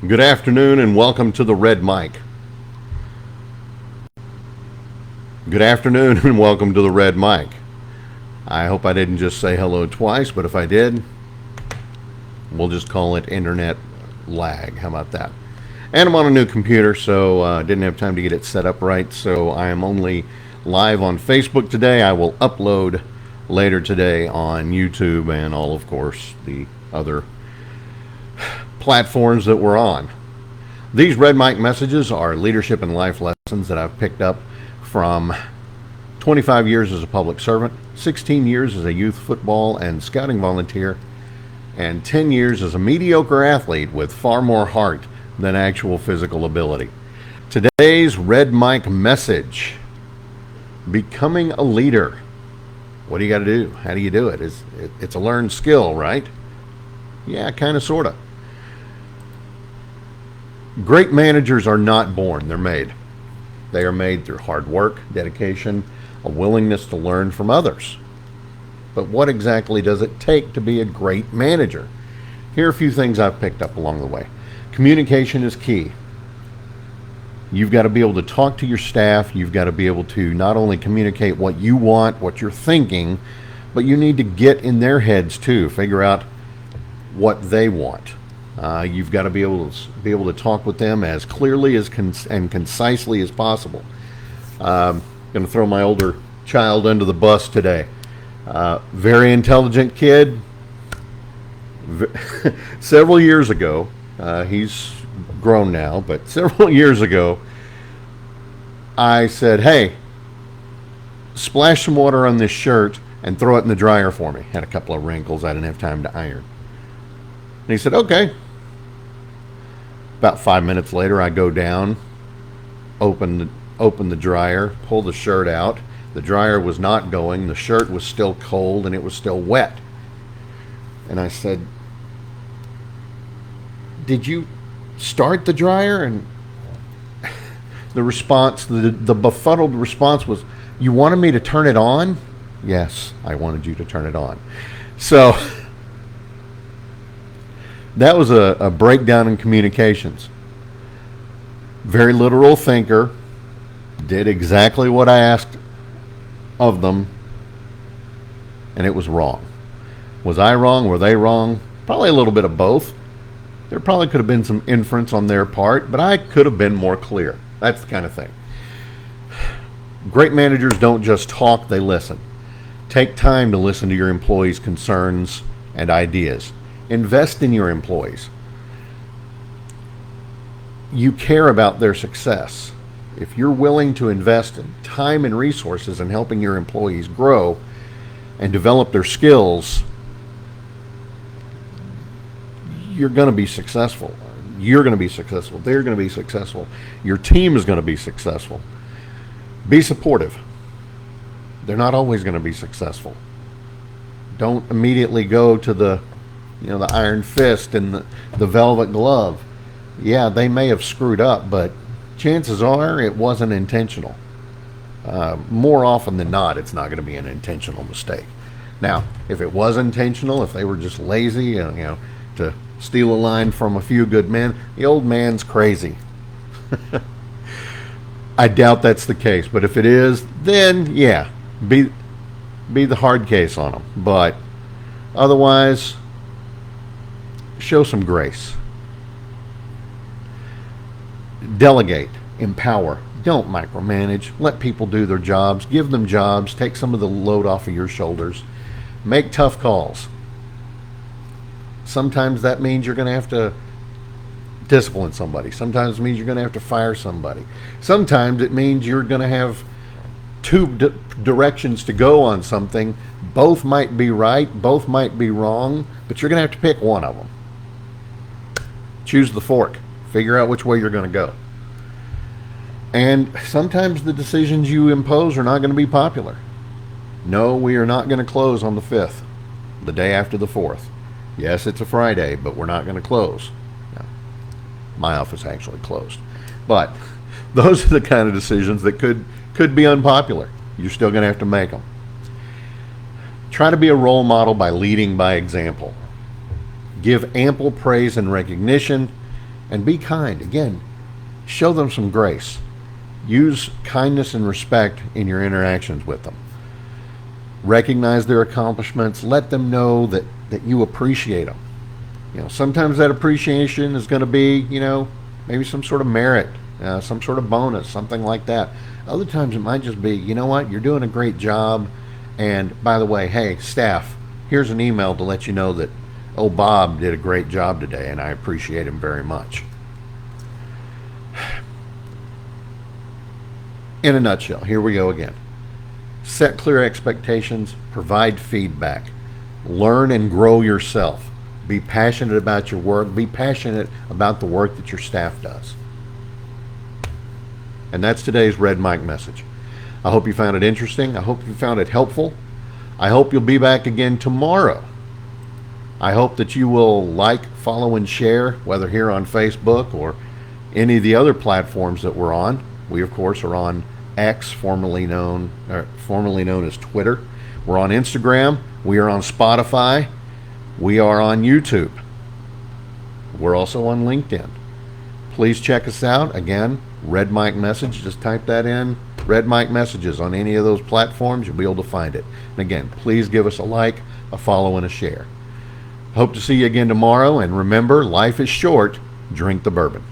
Good afternoon and welcome to the Red Mic. Good afternoon and welcome to the Red Mic. I hope I didn't just say hello twice, but if I did, we'll just call it internet lag. How about that? And I'm on a new computer, so didn't have time to get it set up right. So I am only live on Facebook today. I will upload later today on YouTube and all, of course, the other platforms that we're on. These Red Mic messages are leadership and life lessons that I've picked up from 25 years as a public servant, 16 years as a youth football and scouting volunteer, and 10 years as a mediocre athlete with far more heart than actual physical ability. Today's Red Mic message: becoming a leader. What do you got to do? How do you do it? It's a learned skill, right? Yeah, kind of, sort of. Great managers are not born, they're made. They are made through hard work, dedication, a willingness to learn from others. But what exactly does it take to be a great manager? Here are a few things I've picked up along the way. Communication is key. You've got to be able to talk to your staff. You've got to be able to not only communicate what you want, what you're thinking, but you need to get in their heads too. Figure out what they want. You've got to be able to talk with them as clearly as and concisely as possible. Going to throw my older child under the bus today. Very intelligent kid. Several years ago, he's grown now, but several years ago, I said, "Hey, splash some water on this shirt and throw it in the dryer for me." Had a couple of wrinkles I didn't have time to iron. And he said, "Okay." About 5 minutes later, I go down, open the dryer, pull the shirt out. The dryer was not going. The shirt was still cold and it was still wet. And I said, "Did you start the dryer?" And the response, the befuddled response was, "You wanted me to turn it on?" "Yes, I wanted you to turn it on." So that was a breakdown in communications. Very literal thinker, did exactly what I asked of them, and it was wrong. Was I wrong? Were they wrong? Probably a little bit of both. There probably could have been some inference on their part, but I could have been more clear. That's the kind of thing. Great managers don't just talk, they listen. Take time to listen to your employees' concerns and ideas. Invest in your employees. You care about their success. If you're willing to invest in time and resources in helping your employees grow and develop their skills, you're going to be successful. You're going to be successful. They're going to be successful. Your team is going to be successful. Be supportive. They're not always going to be successful. Don't immediately go to the iron fist and the velvet glove. Yeah, they may have screwed up, but chances are it wasn't intentional. More often than not, it's not going to be an intentional mistake. Now, if it was intentional, if they were just lazy, to steal a line from a few good men, the old man's crazy. I doubt that's the case, but if it is, then yeah, be the hard case on them. But otherwise, show some grace. Delegate, empower. Don't micromanage. Let people do their jobs. Give them jobs. Take some of the load off of your shoulders. Make tough calls. Sometimes that means you're going to have to discipline somebody. Sometimes it means you're going to have to fire somebody. Sometimes it means you're going to have two directions to go on something. Both might be right, both might be wrong, but you're going to have to pick one of them. Choose the fork. Figure out which way you're going to go. And sometimes the decisions you impose are not going to be popular. No, we are not going to close on the 5th, the day after the 4th. Yes, it's a Friday, but we're not going to close. No, my office actually closed. But those are the kind of decisions that could be unpopular. You're still going to have to make them. Try to be a role model by leading by example. Give ample praise and recognition. and be kind. Again, show them some grace. Use kindness and respect in your interactions with them. Recognize their accomplishments. Let them know that you appreciate them. Sometimes that appreciation is going to be, maybe some sort of merit, some sort of bonus, something like that. Other times it might just be, you know what, you're doing a great job. And by the way, hey, staff, here's an email to let you know that, oh, Bob did a great job today, and I appreciate him very much. In a nutshell, here we go again. Set clear expectations, provide feedback, learn and grow yourself. Be passionate about your work. Be passionate about the work that your staff does. And that's today's Red Mike message. I hope you found it interesting. I hope you found it helpful. I hope you'll be back again tomorrow. I hope that you will like, follow, and share, whether here on Facebook or any of the other platforms that we're on. We, of course, are on X, formerly known as Twitter. We're on Instagram. We are on Spotify. We are on YouTube. We're also on LinkedIn. Please check us out. Again, Red Mike Message. Just type that in, Red Mike Messages, on any of those platforms. You'll be able to find it. And again, please give us a like, a follow, and a share. Hope to see you again tomorrow. And remember, life is short. Drink the bourbon.